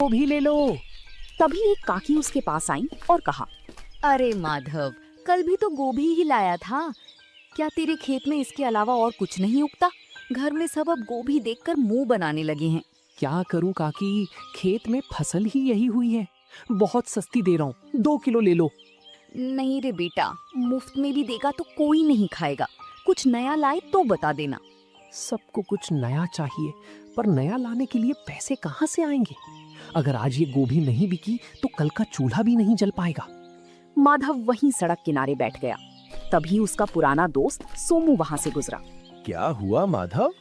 गोभी ले लो। तभी एक काकी उसके पास आई और कहा, अरे माधव, कल भी तो गोभी ही लाया था। क्या तेरे खेत में इसके अलावा और कुछ नहीं उगता? घर में सब अब गोभी देखकर मुंह बनाने लगे हैं। क्या करूं काकी, खेत में फसल ही यही हुई है। बहुत सस्ती दे रहा हूँ, 2 किलो ले लो। नहीं रे बेटा, मुफ्त में भी देगा तो कोई नहीं खाएगा। कुछ नया लाए तो बता देना। सबको कुछ नया चाहिए, पर नया लाने के लिए पैसे कहाँ से आएंगे? अगर आज ये गोभी नहीं बिकी तो कल का चूल्हा भी नहीं जल पाएगा। माधव वहीं सड़क किनारे बैठ गया। तभी उसका पुराना दोस्त सोमू वहां से गुजरा। क्या हुआ माधव,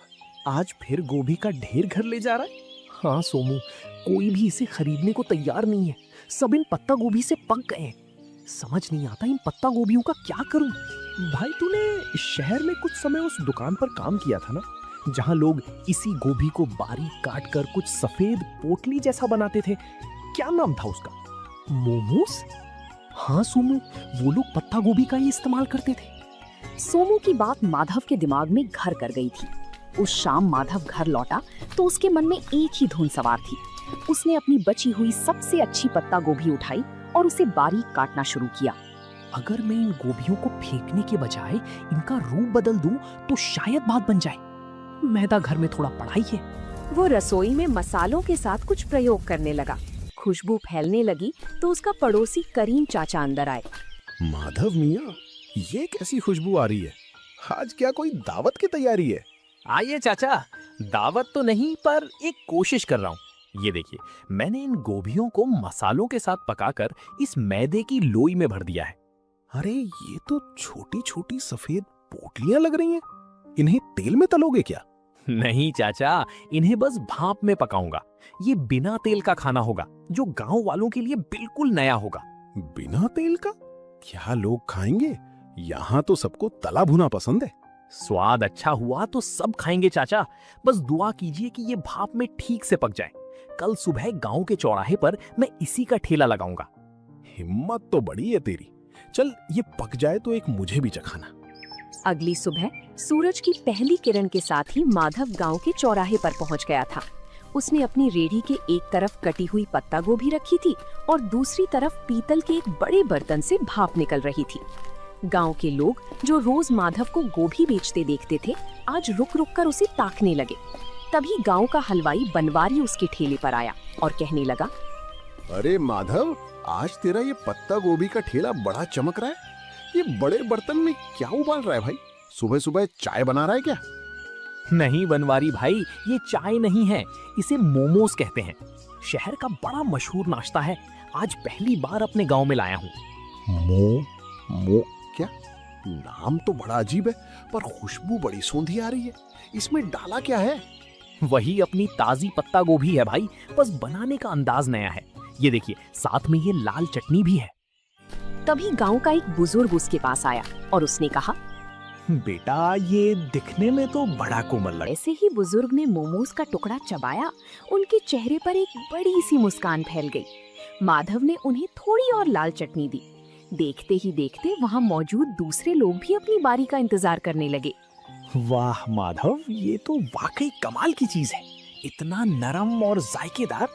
आज फिर गोभी का ढेर घर ले जा रहा है? हाँ सोमू, कोई भी इसे खरीदने को तैयार नहीं है। सब इन पत्ता गोभी से पक गए हैं। समझ नहीं आता इन पत्ता गोभियों का क्या करूं। भाई तूने शहर में कुछ समय उस दुकान पर काम किया था ना, जहां लोग इसी गोभी को बारीक काट कर कुछ सफेद पोटली जैसा बनाते थे। क्या नाम था उसका? मोमोस? हाँ सोमू, वो लोग पत्ता गोभी का ही इस्तेमाल करते थे। सोमू की बात माधव के दिमाग में घर कर गई थी। उस शाम माधव घर लौटा तो उसके मन में एक ही धुन सवार थी। उसने अपनी बची हुई सबसे अच्छी पत्ता गोभी उठाई और उसे बारीक काटना शुरू किया। अगर मैं इन गोभियों को फेंकने के बजाय इनका रूप बदल दूं तो शायद बात बन जाए। मैदा घर में थोड़ा पड़ा ही है। वो रसोई में मसालों के साथ कुछ प्रयोग करने लगा। खुशबू फैलने लगी तो उसका पड़ोसी करीम चाचा अंदर आए। माधव मियाँ, ये कैसी खुशबू आ रही है? आज क्या कोई दावत की तैयारी है? आइए चाचा, दावत तो नहीं पर एक कोशिश कर रहा हूँ। ये देखिए, मैंने इन गोभियों को मसालों के साथ पकाकर इस मैदे की लोई में भर दिया है। अरे ये तो छोटी छोटी सफेद पोटलियां लग रही हैं। इन्हें तेल में तलोगे क्या? नहीं चाचा, इन्हें बस भाप में पकाऊंगा। ये बिना तेल का खाना होगा, जो गांव वालों के लिए बिल्कुल नया होगा। बिना तेल का? क्या लोग खाएंगे? यहाँ तो सबको तला भुना पसंद है। स्वाद अच्छा हुआ तो सब खाएंगे चाचा। बस दुआ कीजिए कि ये भाप में ठीक से पक जाए। कल सुबह गांव के चौराहे पर मैं इसी का ठेला लगाऊंगा। हिम्मत तो बड़ी है तेरी। चल ये पक जाए तो एक मुझे भी चखाना। अगली सुबह सूरज की पहली किरण के साथ ही माधव गांव के चौराहे पर पहुंच गया था। उसने अपनी रेढ़ी के एक तरफ कटी हुई पत्ता गोभी रखी थी और दूसरी तरफ पीतल के एक बड़े बर्तन से भाप निकल रही थी। गांव के लोग जो रोज माधव को गोभी बेचते देखते थे, आज रुक रुक कर उसे ताकने लगे। तभी गांव का हलवाई बनवारी उसके ठेले पर आया और कहने लगा, अरे माधव, आज तेरा ये पत्ता गोभी का ठेला बड़ा चमक रहा है। ये बड़े बर्तन में क्या उबाल रहा है भाई? सुबह सुबह चाय बना रहा है क्या? नहीं बनवारी भाई, ये चाय नहीं है, इसे मोमोस कहते हैं। शहर का बड़ा मशहूर नाश्ता है। आज पहली बार अपने गांव में लाया हूँ। मो क्या? नाम तो बड़ा अजीब है, पर खुशबू बड़ी सौंधी आ रही है। इसमें डाला क्या है? वही अपनी ताजी पत्ता गोभी है भाई, बस बनाने का अंदाज नया है। ये देखिए, साथ में ये लाल चटनी भी है। तभी गांव का एक बुजुर्ग उसके पास आया और उसने कहा, बेटा ये दिखने में तो बड़ा कोमल लग। ऐसे ही बुजुर्ग ने मोमोज का टुकड़ा चबाया। उनके चेहरे पर एक बड़ी सी मुस्कान फैल गई। माधव ने उन्हें थोड़ी और लाल चटनी दी। देखते ही देखते वहाँ मौजूद दूसरे लोग भी अपनी बारी का इंतजार करने लगे। वाह माधव, ये तो वाकई कमाल की चीज है। इतना नरम और जायकेदार,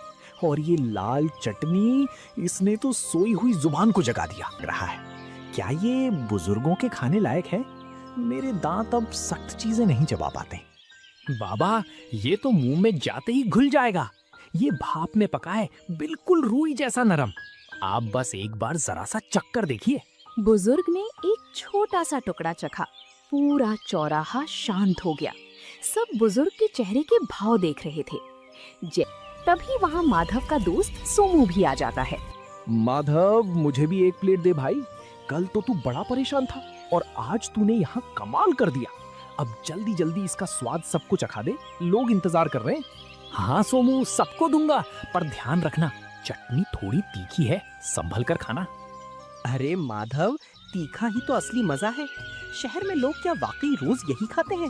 और ये लाल चटनी, इसने तो सोई हुई जुबान को जगा दिया रहा है। क्या ये बुजुर्गों के खाने लायक है? मेरे दांत अब सख्त चीजें नहीं चबा पाते। बाबा, ये तो मुंह में जाते ही घुल जाएगा। ये भाप में पका है, बिल्कुल रूई जैसा नरम। आप बस एक बार जरा सा चक्कर देखिए। बुजुर्ग ने एक छोटा सा टुकड़ा चखा। पूरा चौराहा शांत हो गया। सब बुजुर्ग के चेहरे के भाव देख रहे थे। तभी वहाँ माधव का दोस्त सोमू भी आ जाता है। माधव, मुझे भी एक प्लेट दे भाई। कल तो तू बड़ा परेशान था और आज तूने यहाँ कमाल कर दिया। अब जल्दी जल्दी इसका स्वाद सबको चखा दे, लोग इंतजार कर रहे हैं। हाँ सोमू, सबको दूंगा, पर ध्यान रखना चटनी थोड़ी तीखी है, संभल कर खाना। अरे माधव, तीखा ही तो असली मजा है। शहर में लोग क्या वाकई रोज यही खाते हैं?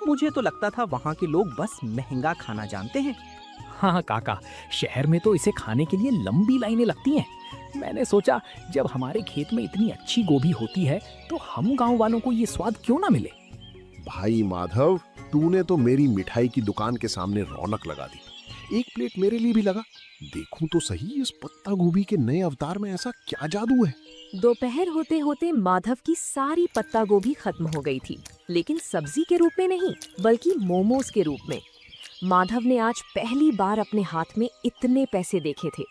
मुझे तो लगता था वहाँ के लोग बस महंगा खाना जानते हैं। हाँ काका, शहर में तो इसे खाने के लिए लंबी लाइनें लगती हैं। मैंने सोचा जब हमारे खेत में इतनी अच्छी गोभी होती है तो हम गांव वालों को ये स्वाद क्यों ना मिले। भाई माधव, तूने तो मेरी मिठाई की दुकान के सामने रौनक लगा दी। एक प्लेट मेरे लिए भी लगा। देखूं तो सही इस पत्ता गोभी के नए अवतार में ऐसा क्या जादू है। दोपहर होते होते माधव की सारी पत्ता गोभी खत्म हो गई थी, लेकिन सब्जी के रूप में नहीं बल्कि मोमोज के रूप में। माधव ने आज पहली बार अपने हाथ में इतने पैसे देखे थे।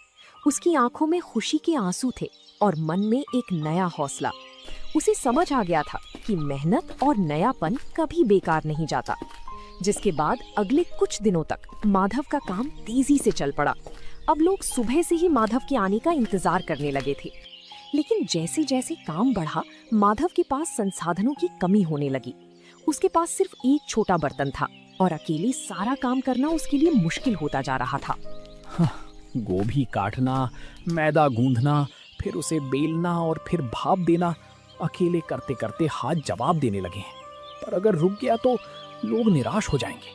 उसकी आंखों में खुशी के आंसू थे और मन में एक नया हौसला। उसे समझ आ गया था कि मेहनत और नयापन कभी बेकार नहीं जाता। जिसके बाद अगले कुछ दिनों तक माधव का काम तेजी से चल पड़ा। अब लोग सुबह से ही माधव के आने का इंतजार करने लगे थे। लेकिन जैसे जैसे काम बढ़ा, माधव के पास संसाधनों की कमी होने लगी। उसके पास सिर्फ एक छोटा बर्तन था और अकेले सारा काम करना उसके लिए मुश्किल होता जा रहा था। गोभी काटना, मैदा गूंथना, फिर उसे बेलना और फिर भाप देना, अकेले करते करते हाथ जवाब देने लगे हैं। पर अगर रुक गया तो लोग निराश हो जाएंगे।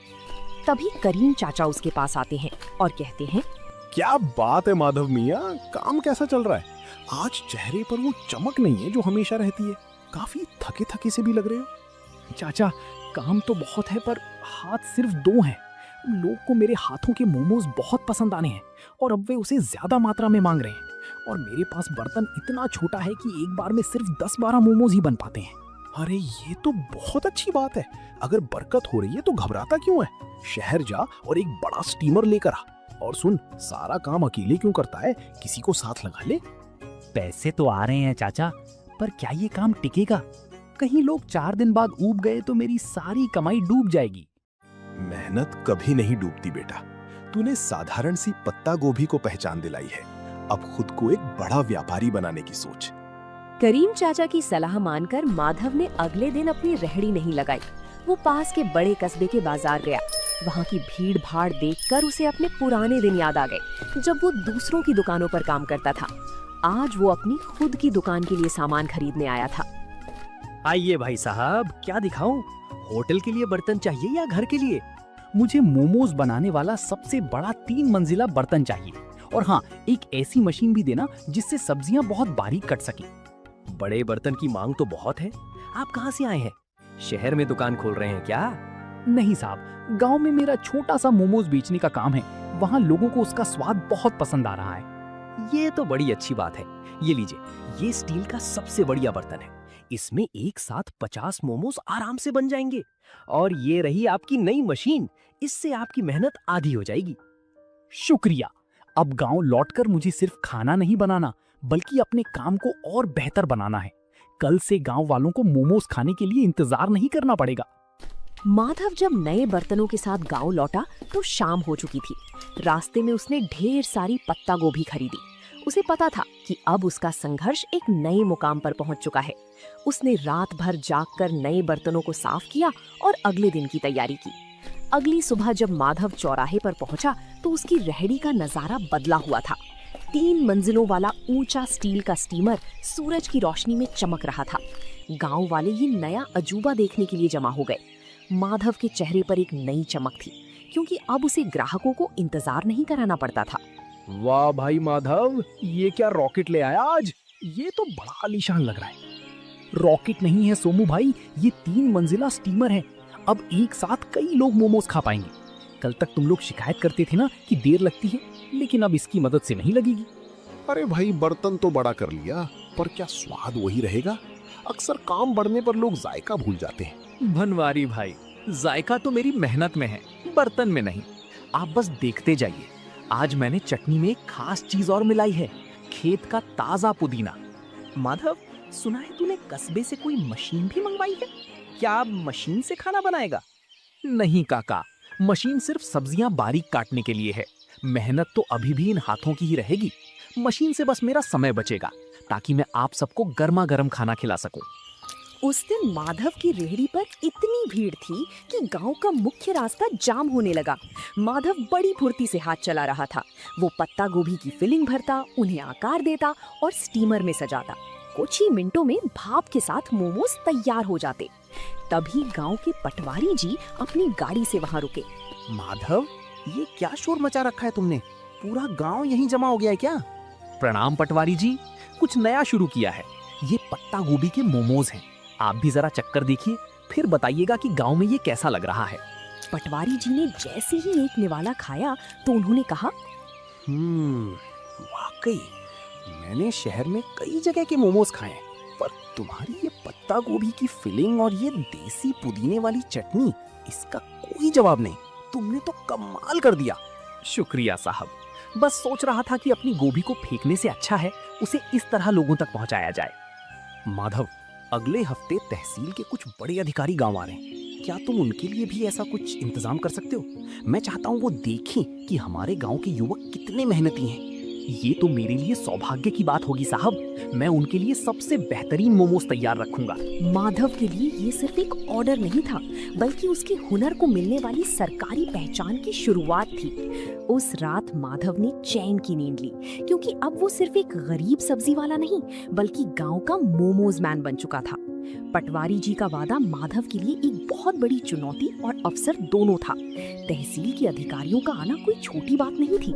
तभी करीम चाचा उसके पास आते हैं और कहते हैं, क्या बात है माधव मियाँ, काम कैसा चल रहा है? आज चेहरे पर वो चमक नहीं है जो हमेशा रहती है। काफी थके थके से भी लग रहे हो। चाचा, काम तो बहुत है पर हाथ सिर्फ 2 हैं। लोग को मेरे हाथों के मोमोज बहुत पसंद आने हैं और अब वे उसे ज्यादा मात्रा में मांग रहे हैं। और मेरे पास बर्तन इतना छोटा है कि एक बार में सिर्फ 10-12 मोमोज ही बन पाते हैं। अरे ये तो बहुत अच्छी बात है। अगर बरकत हो रही है तो घबराता क्यों है? शहर जा और एक बड़ा स्टीमर लेकर आ। और सुन, सारा काम अकेले क्यों करता है, किसी को साथ लगा ले। पैसे तो आ रहे हैं चाचा, पर क्या ये काम टिकेगा? कहीं लोग 4 दिन बाद ऊब गए तो मेरी सारी कमाई डूब जाएगी। मेहनत कभी नहीं डूबती बेटा। तूने साधारण सी पत्ता गोभी को पहचान दिलाई है। अब खुद को एक बड़ा व्यापारी बनाने की सोच। करीम चाचा की सलाह मानकर माधव ने अगले दिन अपनी रेहड़ी नहीं लगाई। वो पास के बड़े कस्बे के बाजार गया। वहाँ की भीड़ भाड़ देखकर उसे अपने पुराने दिन याद आ गए, जब वो दूसरों की दुकानों पर काम करता था। आज वो अपनी खुद की दुकान के लिए सामान खरीदने आया था। आइए भाई साहब, क्या दिखाऊं? होटल के लिए बर्तन चाहिए या घर के लिए? मुझे मोमोज बनाने वाला सबसे बड़ा 3 मंजिला बर्तन चाहिए। और हाँ, एक ऐसी मशीन भी देना जिससे सब्जियां बहुत बारीक कट सके। बड़े बर्तन की मांग तो बहुत है। आप कहाँ से आए हैं? शहर में दुकान खोल रहे हैं क्या? नहीं साहब, गांव में मेरा छोटा सा मोमोज बेचने का काम है। वहाँ लोगों को उसका स्वाद बहुत पसंद आ रहा है। ये तो बड़ी अच्छी बात है। ये लीजिए, ये स्टील का सबसे बढ़िया बर्तन है। इसमें एक साथ 50 मोमोज आराम से बन जाएंगे। और ये रही आपकी नई मशीन, इससे आपकी मेहनत आधी हो जाएगी। शुक्रिया। अब गांव लौटकर मुझे सिर्फ खाना नहीं बनाना, बल्कि अपने काम को और बेहतर बनाना है। कल से गांव वालों को मोमोज खाने के लिए इंतजार नहीं करना पड़ेगा। माधव जब नए बर्तनों के साथ गांव लौटा तो शाम हो चुकी थी। रास्ते में उसने ढेर सारी पत्ता गोभी खरीदी। उसे पता था कि अब उसका संघर्ष एक नए मुकाम पर पहुंच चुका है। उसने रात भर जागकर नए बर्तनों को साफ किया और अगले दिन की तैयारी की। अगली सुबह जब माधव चौराहे पर पहुंचा तो उसकी रेहड़ी का नजारा बदला हुआ था। 3 मंजिलों वाला ऊंचा स्टील का स्टीमर सूरज की रोशनी में चमक रहा था। गांव वाले ये नया अजूबा देखने के लिए जमा हो गए। माधव के चेहरे पर एक नई चमक थी, क्योंकि अब उसे ग्राहकों को इंतजार नहीं कराना पड़ता था। वाह भाई माधव, ये क्या रॉकेट ले आया आज? ये तो बड़ा आलीशान लग रहा है। रॉकेट नहीं है सोमू भाई, ये 3 मंजिला स्टीमर है। अब एक साथ कई लोग मोमोज खा पाएंगे। कल तक तुम लोग शिकायत करते थे ना कि देर लगती है, लेकिन अब इसकी मदद से नहीं लगेगी। अरे भाई, बर्तन तो बड़ा कर लिया, पर क्या स्वाद वही रहेगा? अक्सर काम बढ़ने पर लोग जायका भूल जाते हैं। बनवारी भाई, जायका तो मेरी मेहनत में है, बर्तन में नहीं। आप बस देखते जाइए। आज मैंने चटनी में एक खास चीज और मिलाई है, खेत का ताजा पुदीना। माधव, सुना है तूने कस्बे से कोई मशीन भी मंगवाई है? क्या आप मशीन से खाना बनाएगा? नहीं काका, मशीन सिर्फ सब्जियां बारीक काटने के लिए है। मेहनत तो अभी भी इन हाथों की ही रहेगी। मशीन से बस मेरा समय बचेगा, ताकि मैं आप सबको गर्मा गर्म खाना खिला सकूं। उस दिन माधव की रेहड़ी पर इतनी भीड़ थी कि गांव का मुख्य रास्ता जाम होने लगा। माधव बड़ी फुर्ती से हाथ चला रहा था। वो पत्ता गोभी की फिलिंग भरता, उन्हें आकार देता और स्टीमर में सजाता। कुछ ही मिनटों में भाप के साथ मोमोज तैयार हो जाते। तभी गांव के पटवारी जी अपनी गाड़ी से वहां रुके। माधव, ये क्या शोर मचा रखा है तुमने? पूरा गांव यहीं जमा हो गया है क्या? प्रणाम पटवारी जी, कुछ नया शुरू किया है। ये पत्ता गोभी के मोमोज हैं। आप भी जरा चक्कर देखिए, फिर बताइएगा कि गांव में ये कैसा लग रहा है। पटवारी जी ने जैसे ही एक निवाला खाया तो उन्होंने कहा, वाकई मैंने शहर में कई जगह के मोमोज खाए हैं, पर तुम्हारी ये पत्ता गोभी की फिलिंग और ये देसी पुदीने वाली चटनी, इसका कोई जवाब नहीं। तुमने तो कमाल कर दिया। शुक्रिया साहब, बस सोच रहा था कि अपनी गोभी को फेंकने से अच्छा है उसे इस तरह लोगों तक पहुंचाया जाए। माधव, अगले हफ्ते तहसील के कुछ बड़े अधिकारी गांव आ रहे हैं। क्या तुम उनके लिए भी ऐसा कुछ इंतजाम कर सकते हो? मैं चाहता हूँ वो देखें कि हमारे गांव के युवक कितने मेहनती हैं। ये तो मेरे लिए सौभाग्य की बात होगी साहब। मैं उनके लिए सबसे बेहतरीन मोमोज तैयार रखूंगा। माधव के लिए ये सिर्फ एक ऑर्डर नहीं था, बल्कि उसके हुनर को मिलने वाली सरकारी पहचान की शुरुआत थी। उस रात माधव ने चैन की नींद ली, क्योंकि अब वो सिर्फ एक गरीब सब्जी वाला नहीं, बल्कि गांव का मोमोज मैन बन चुका था। पटवारी जी का वादा माधव के लिए एक बहुत बड़ी चुनौती और अवसर दोनों था। तहसील के अधिकारियों का आना कोई छोटी बात नहीं थी।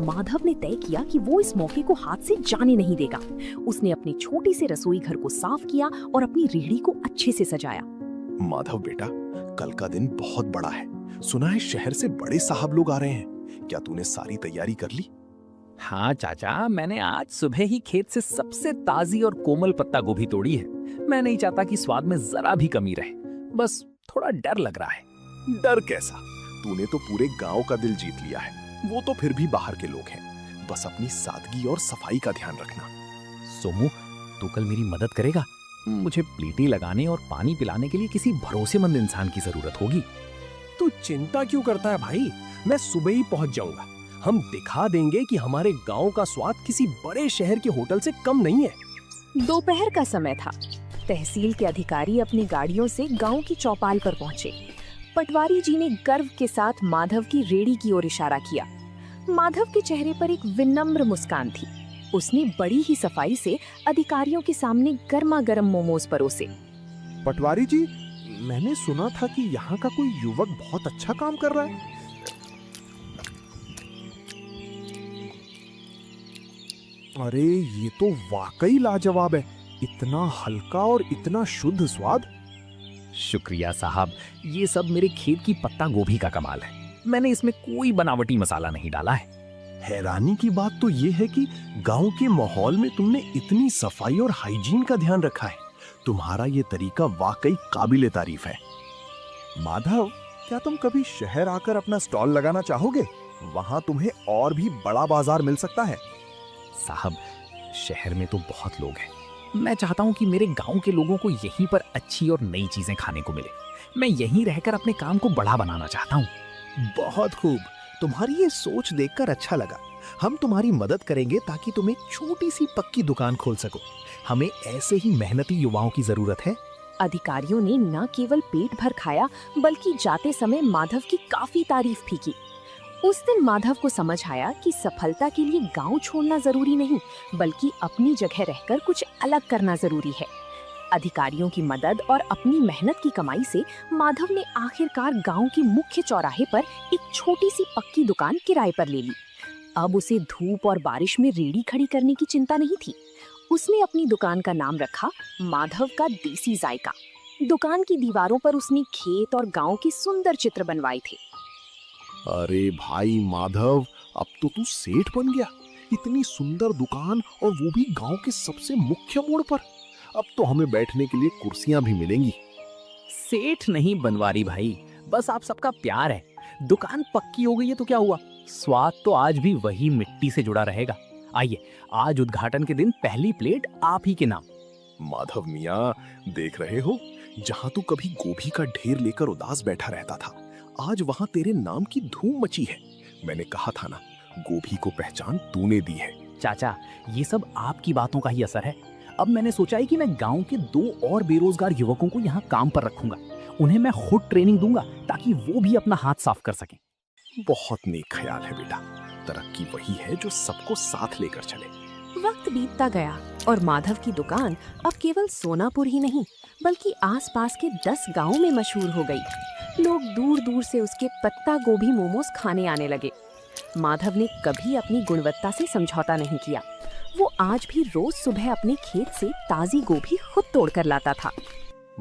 माधव ने तय किया कि वो इस मौके को हाथ से जाने नहीं देगा। उसने अपने छोटे से रसोई घर को साफ किया और अपनी रेहड़ी को अच्छे से सजाया। माधव बेटा, कल का दिन बहुत बड़ा है। सुना है शहर से बड़े साहब लोग आ रहे हैं। क्या तूने सारी तैयारी कर ली? हाँ चाचा, मैंने आज सुबह ही खेत से सबसे ताजी और कोमल पत्ता गोभी तोड़ी है। मैं नहीं चाहता कि स्वाद में जरा भी कमी रहे, बस थोड़ा डर लग रहा है। डर कैसा? तूने तो पूरे गांव का दिल जीत लिया है। वो तो फिर भी बाहर के लोग हैं। बस अपनी सादगी और सफाई का ध्यान रखना। सोमू, तू कल मेरी मदद करेगा? मुझे प्लेटें लगाने और पानी पिलाने के लिए किसी भरोसेमंद इंसान की जरूरत होगी। तू चिंता क्यों करता है भाई? मैं सुबह ही पहुंच जाऊंगा। हम दिखा देंगे कि हमारे गांव का स्वाद किसी बड़े शहर के होटल से कम नहीं है। दोपहर का समय था। तहसील के अधिकारी अपनी गाड़ियों से गांव की चौपाल पर पहुंचे। पटवारी जी ने गर्व के साथ माधव की रेहड़ी की ओर इशारा किया। माधव के चेहरे पर एक विनम्र मुस्कान थी। उसने बड़ी ही सफाई से अधिकारियों के सामने गर्मा गर्म मोमोज परोसे। पटवारी जी, मैंने सुना था कि यहाँ का कोई युवक बहुत अच्छा काम कर रहा है। अरे ये तो वाकई लाजवाब है। इतना हल्का और इतना शुद्ध स्वाद। शुक्रिया साहब, ये सब मेरे खेत की पत्ता गोभी का कमाल है। मैंने इसमें कोई बनावटी मसाला नहीं डाला है। हैरानी की बात तो ये है कि गांव के माहौल में तुमने इतनी सफाई और हाइजीन का ध्यान रखा है। तुम्हारा ये तरीका वाकई काबिले तारीफ है। माधव, क्या तुम कभी शहर आकर अपना स्टॉल लगाना चाहोगे? वहां तुम्हें और भी बड़ा बाजार मिल सकता है। साहब, शहर में तो बहुत लोग हैं। मैं चाहता हूँ कि मेरे गांव के लोगों को यहीं पर अच्छी और नई चीजें खाने को मिले। मैं यहीं रहकर अपने काम को बड़ा बनाना चाहता हूँ। बहुत खूब। तुम्हारी ये सोच देखकर अच्छा लगा। हम तुम्हारी मदद करेंगे ताकि तुम एक छोटी सी पक्की दुकान खोल सको। हमें ऐसे ही मेहनती युवाओं की जरूरत है। अधिकारियों ने न केवल पेट भर खाया, बल्कि जाते समय माधव की काफी तारीफ भी की। उस दिन माधव को समझ आया कि सफलता के लिए गांव छोड़ना जरूरी नहीं, बल्कि अपनी जगह रहकर कुछ अलग करना जरूरी है। अधिकारियों की मदद और अपनी मेहनत की कमाई से माधव ने आखिरकार गांव के मुख्य चौराहे पर एक छोटी सी पक्की दुकान किराए पर ले ली। अब उसे धूप और बारिश में रेहड़ी खड़ी करने की चिंता नहीं थी। उसने अपनी दुकान का नाम रखा माधव का देसी जायका। दुकान की दीवारों पर उसने खेत और गांव के सुंदर चित्र बनवाए थे। अरे भाई माधव, अब तो तू सेठ बन गया। इतनी सुंदर दुकान और वो भी गांव के सबसे मुख्य मोड़ पर। अब तो हमें बैठने के लिए कुर्सियां भी मिलेंगी। सेठ नहीं बनवारी भाई, बस आप सबका प्यार है। दुकान पक्की हो गई है तो क्या हुआ, स्वाद तो आज भी वही मिट्टी से जुड़ा रहेगा। आइए, आज उद्घाटन के दिन पहली प्लेट आप ही के नाम। माधव मियाँ, देख रहे हो, जहाँ तू कभी गोभी का ढेर लेकर उदास बैठा रहता था, आज वहाँ तेरे नाम की धूम मची है। मैंने कहा था ना, गोभी को पहचान तूने दी है। चाचा, ये सब आपकी बातों का ही असर है। अब मैंने सोचा है कि मैं गांव के 2 और बेरोजगार युवकों को यहाँ काम पर रखूंगा। उन्हें मैं खुद ट्रेनिंग दूंगा ताकि वो भी अपना हाथ साफ कर सकें। बहुत नेक ख्याल है बेटा। तरक्की वही है जो सबको साथ लेकर चले। वक्त बीतता गया और माधव की दुकान अब केवल सोनापुर ही नहीं, बल्कि आसपास के 10 गांवों में मशहूर हो गई। लोग दूर दूर से उसके पत्ता गोभी मोमोज खाने आने लगे। माधव ने कभी अपनी गुणवत्ता से समझौता नहीं किया। वो आज भी रोज सुबह अपने खेत से ताजी गोभी खुद तोड़कर लाता था।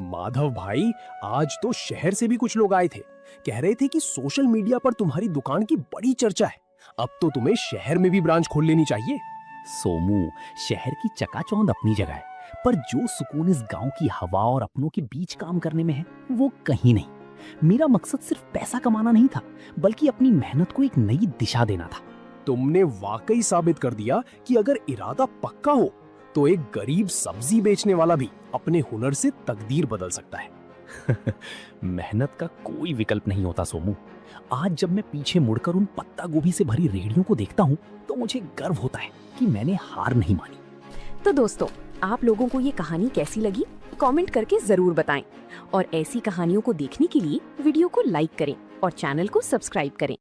माधव भाई, आज तो शहर से भी कुछ लोग आए थे। कह रहे थे कि सोशल मीडिया पर तुम्हारी दुकान की बड़ी चर्चा है। अब तो तुम्हें शहर में भी ब्रांच खोल लेनी चाहिए। सोमू, शहर की चकाचौंध अपनी जगह है, पर जो सुकून इस गांव की हवा और अपनों के बीच काम करने में है वो कहीं नहीं। मेरा मकसद सिर्फ पैसा कमाना नहीं था, बल्कि अपनी मेहनत को एक नई दिशा देना था। तुमने वाकई साबित कर दिया कि अगर इरादा पक्का हो तो एक गरीब सब्जी बेचने वाला भी अपने हुनर से तकदीर बदल सकता है। मेहनत का कोई विकल्प नहीं होता सोमू। आज जब मैं पीछे मुड़कर उन पत्ता गोभी से भरी रेहड़ियों को देखता हूँ तो मुझे गर्व होता है कि मैंने हार नहीं मानी। तो दोस्तों, आप लोगों को ये कहानी कैसी लगी कमेंट करके जरूर बताएं और ऐसी कहानियों को देखने के लिए वीडियो को लाइक करें और चैनल को सब्सक्राइब करें।